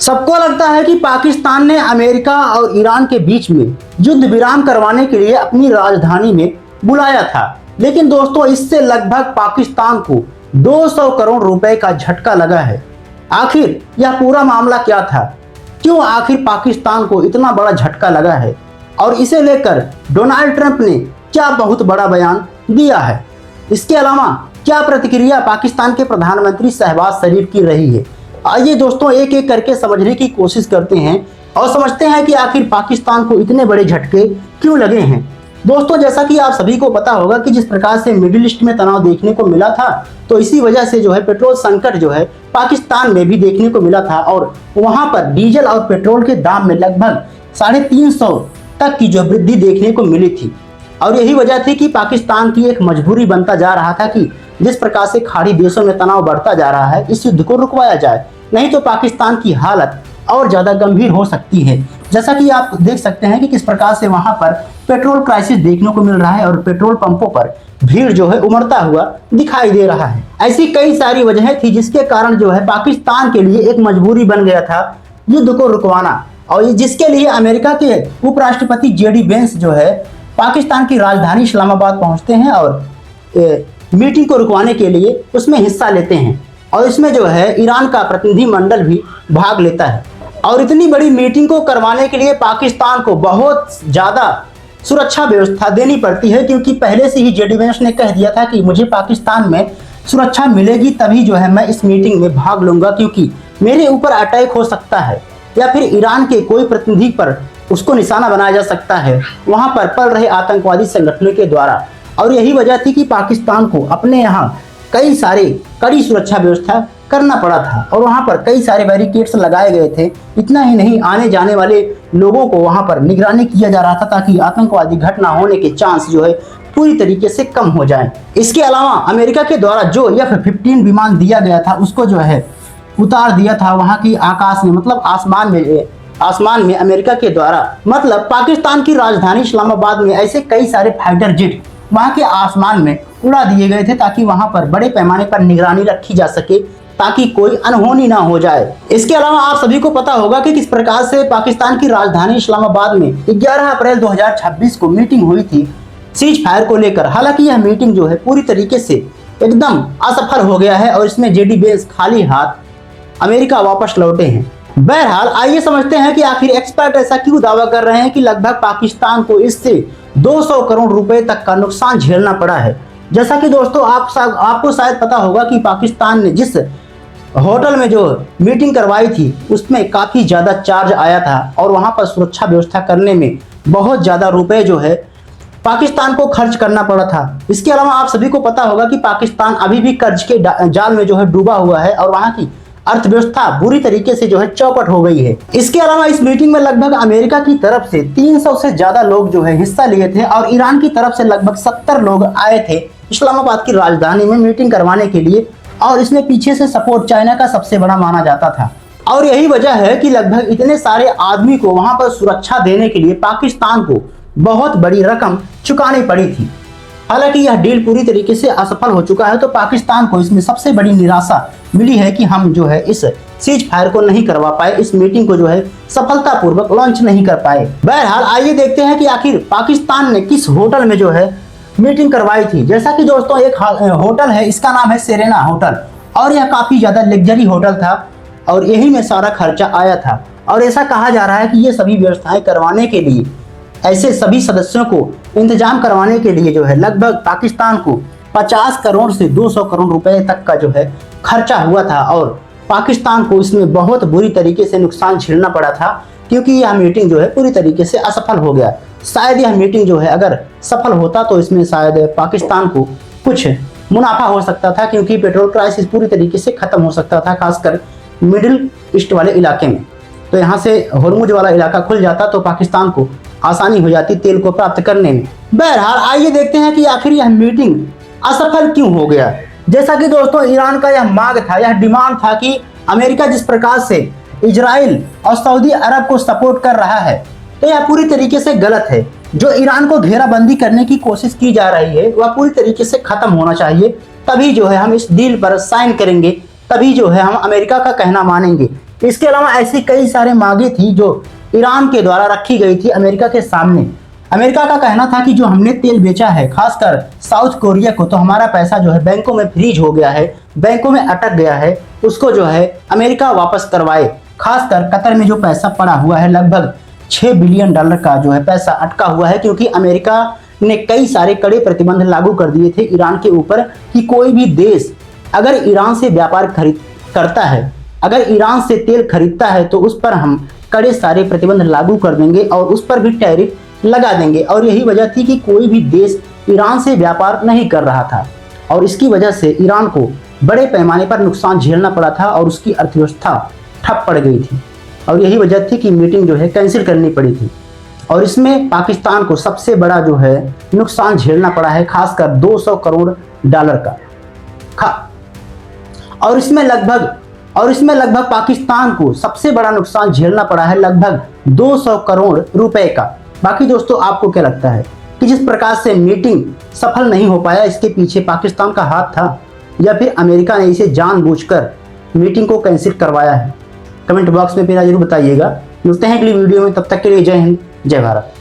सबको लगता है कि पाकिस्तान ने अमेरिका और ईरान के बीच में युद्ध विराम करवाने के लिए अपनी राजधानी में बुलाया था, लेकिन दोस्तों इससे लगभग पाकिस्तान को 200 करोड़ रुपए का झटका लगा है। आखिर यह पूरा मामला क्या था? क्यों आखिर पाकिस्तान को इतना बड़ा झटका लगा है और इसे लेकर डोनाल्ड ट्रंप ने क्या बहुत बड़ा बयान दिया है? इसके अलावा क्या प्रतिक्रिया पाकिस्तान के प्रधानमंत्री शहबाज शरीफ की रही है? आइए दोस्तों एक एक करके समझने की कोशिश करते हैं और समझते हैं कि आखिर पाकिस्तान को इतने बड़े झटके क्यों लगे हैं। दोस्तों जैसा कि आप सभी को पता होगा कि जिस प्रकार से मिडिल ईस्ट में तनाव देखने को मिला था, तो इसी वजह से जो है पेट्रोल संकट जो है पाकिस्तान में भी देखने को मिला था और वहां पर डीजल और पेट्रोल के दाम में लगभग 350 तक की जो वृद्धि देखने को मिली थी। और यही वजह थी कि पाकिस्तान की एक मजबूरी बनता जा रहा था कि जिस प्रकार से खाड़ी देशों में तनाव बढ़ता जा रहा है, इस युद्ध को रुकवाया जाए, नहीं तो पाकिस्तान की हालत और ज्यादा गंभीर हो सकती है। जैसा कि आप देख सकते हैं कि किस प्रकार से वहां पर पेट्रोल क्राइसिस देखने को मिल रहा है और पेट्रोल पंपों पर भीड़ जो है उमड़ता हुआ दिखाई दे रहा है। ऐसी कई सारी वजहें थी जिसके कारण जो है पाकिस्तान के लिए एक मजबूरी बन गया था युद्ध को रुकवाना, और जिसके लिए अमेरिका के उपराष्ट्रपति JD वेंस जो है पाकिस्तान की राजधानी इस्लामाबाद पहुंचते हैं और मीटिंग को रुकवाने के लिए उसमें हिस्सा लेते हैं। और इसमें जो है ईरान का प्रतिनिधि मंडल भी भाग लेता है। और इतनी बड़ी मीटिंग को करवाने के लिए पाकिस्तान को बहुत ज़्यादा सुरक्षा व्यवस्था देनी पड़ती है, क्योंकि पहले से ही JD वेंस ने कह दिया था कि मुझे पाकिस्तान में सुरक्षा मिलेगी तभी जो है मैं इस मीटिंग में भाग लूंगा, क्योंकि मेरे ऊपर अटैक हो सकता है या फिर ईरान के कोई प्रतिनिधि पर उसको निशाना बनाया जा सकता है वहां पर पल रहे आतंकवादी संगठनों के द्वारा। और यही वजह थी कि पाकिस्तान को अपने यहाँ कई सारे कड़ी सुरक्षा व्यवस्था करना पड़ा था और वहां पर कई सारे बैरिकेड्स लगाए गए थे। इतना ही नहीं, आने जाने वाले लोगों को वहां पर निगरानी किया जा रहा था ताकि आतंकवादी घटना होने के चांस जो है पूरी तरीके से कम हो जाए। इसके अलावा अमेरिका के द्वारा जो F-15 विमान दिया गया था उसको जो है उतार दिया था वहां की आकाश में, मतलब आसमान में अमेरिका के द्वारा, मतलब पाकिस्तान की राजधानी इस्लामाबाद में ऐसे कई सारे फाइटर जेट वहां के आसमान में उड़ा दिए गए थे ताकि वहां पर बड़े पैमाने पर निगरानी रखी जा सके ताकि कोई अनहोनी ना हो जाए। इसके अलावा आप सभी को पता होगा कि किस प्रकार से पाकिस्तान की राजधानी इस्लामाबाद में 11 अप्रैल 2026 को मीटिंग हुई थी सीज फायर को लेकर। हालांकि यह मीटिंग जो है पूरी तरीके से एकदम असफल हो गया है और इसमें JD वेंस खाली हाथ अमेरिका वापस लौटे हैं। बहरहाल आइए समझते हैं कि आखिर एक्सपर्ट ऐसा क्यों दावा कर रहे हैं कि लगभग पाकिस्तान को इससे 200 करोड़ रुपए तक का नुकसान झेलना पड़ा है। जैसा कि दोस्तों आपको शायद पता होगा कि पाकिस्तान ने जिस होटल में जो मीटिंग करवाई थी उसमें काफी ज्यादा चार्ज आया था और वहां पर सुरक्षा व्यवस्था करने में बहुत ज्यादा रुपए जो है पाकिस्तान को खर्च करना पड़ा था। इसके अलावा आप सभी को पता होगा कि पाकिस्तान अभी भी कर्ज के जाल में जो है डूबा हुआ है और वहां की अर्थव्यवस्था बुरी तरीके से जो है चौपट हो गई है। इसके अलावा इस मीटिंग में लगभग अमेरिका की तरफ से 300 से ज्यादा लोग जो है हिस्सा लिए थे और ईरान की तरफ से लगभग 70 लोग आए थे इस्लामाबाद की राजधानी में मीटिंग करवाने के लिए, और इसमें पीछे से सपोर्ट चाइना का सबसे बड़ा माना जाता था। और यही वजह है कि लगभग इतने सारे आदमी को वहां पर सुरक्षा देने के लिए पाकिस्तान को बहुत बड़ी रकम चुकानी पड़ी थी। हालांकि यह डील पूरी तरीके से असफल हो चुका है, तो पाकिस्तान को इसमें सबसे बड़ी निराशा मिली है कि हम जो है इस सीज फायर को नहीं करवा पाए, इस मीटिंग को जो है सफलतापूर्वक लॉन्च नहीं कर पाए। बहरहाल आइए देखते हैं कि आखिर पाकिस्तान ने किस होटल में जो है मीटिंग करवाई थी। जैसा कि दोस्तों एक होटल है, इसका नाम है सेरेना होटल, और यह काफी ज्यादा लग्जरी होटल था और यही में सारा खर्चा आया था। और ऐसा कहा जा रहा है कि ये सभी व्यवस्थाएं करवाने के लिए, ऐसे सभी सदस्यों को इंतजाम करवाने के लिए जो है लगभग पाकिस्तान को 50 करोड़ से 200 करोड़ रुपए तक का जो है खर्चा हुआ था और पाकिस्तान को इसमें बहुत बुरी तरीके से नुकसान झेलना पड़ा था, क्योंकि यह मीटिंग जो है पूरी तरीके से असफल हो गया। शायद यह मीटिंग जो है अगर सफल होता तो इसमें शायद पाकिस्तान को कुछ मुनाफा हो सकता था, क्योंकि पेट्रोल क्राइसिस पूरी तरीके से खत्म हो सकता था, खासकर मिडिल ईस्ट वाले इलाके में। तो यहाँ से हॉर्मुज वाला इलाका खुल जाता तो पाकिस्तान को आसानी हो जाती तेल को प्राप्त करने में। बहरहाल आइए देखते हैं कि आखिर यह मीटिंग असफल क्यों हो गया। जैसा कि दोस्तों ईरान का यह मांग था, यह डिमांड था कि अमेरिका जिस प्रकार से इजराइल और सऊदी अरब को सपोर्ट कर रहा है, तो यह पूरी तरीके से गलत है। जो ईरान को घेराबंदी करने की कोशिश की जा रही है वह पूरी तरीके से खत्म होना चाहिए, तभी जो है हम इस डील पर साइन करेंगे, तभी जो है हम अमेरिका का कहना मानेंगे। इसके अलावा ऐसी कई सारे मांगे थी जो ईरान के द्वारा रखी गई थी अमेरिका के सामने। अमेरिका का कहना था कि जो हमने तेल बेचा है खासकर साउथ कोरिया को, तो हमारा पैसा जो है बैंकों में फ्रीज हो गया है, बैंकों में अटक गया है, उसको जो है अमेरिका वापस करवाए। खासकर कतर में जो पैसा पड़ा हुआ है लगभग $6 बिलियन का जो है पैसा अटका हुआ है, क्योंकि अमेरिका ने कई सारे कड़े प्रतिबंध लागू कर दिए थे ईरान के ऊपर कि कोई भी देश अगर ईरान से व्यापार करता है, अगर ईरान से तेल खरीदता है तो उस पर हम कड़े सारे प्रतिबंध लागू कर देंगे और उस पर भी टैरिफ लगा देंगे। और यही वजह थी कि कोई भी देश ईरान से व्यापार नहीं कर रहा था और इसकी वजह से ईरान को बड़े पैमाने पर नुकसान झेलना पड़ा था और उसकी अर्थव्यवस्था ठप पड़ गई थी। और यही वजह थी कि मीटिंग जो है कैंसिल करनी पड़ी थी। और इसमें पाकिस्तान को सबसे बड़ा जो है नुकसान झेलना पड़ा है, खासकर $200 करोड़ का। और इसमें लगभग पाकिस्तान को सबसे बड़ा नुकसान झेलना पड़ा है लगभग $200 करोड़ का। बाकी दोस्तों आपको क्या लगता है कि जिस प्रकार से मीटिंग सफल नहीं हो पाया, इसके पीछे पाकिस्तान का हाथ था या फिर अमेरिका ने इसे जानबूझकर मीटिंग को कैंसिल करवाया है? कमेंट बॉक्स में मेरा जरूर बताइएगा। मिलते हैं अगली वीडियो में, तब तक के लिए जय हिंद, जय भारत।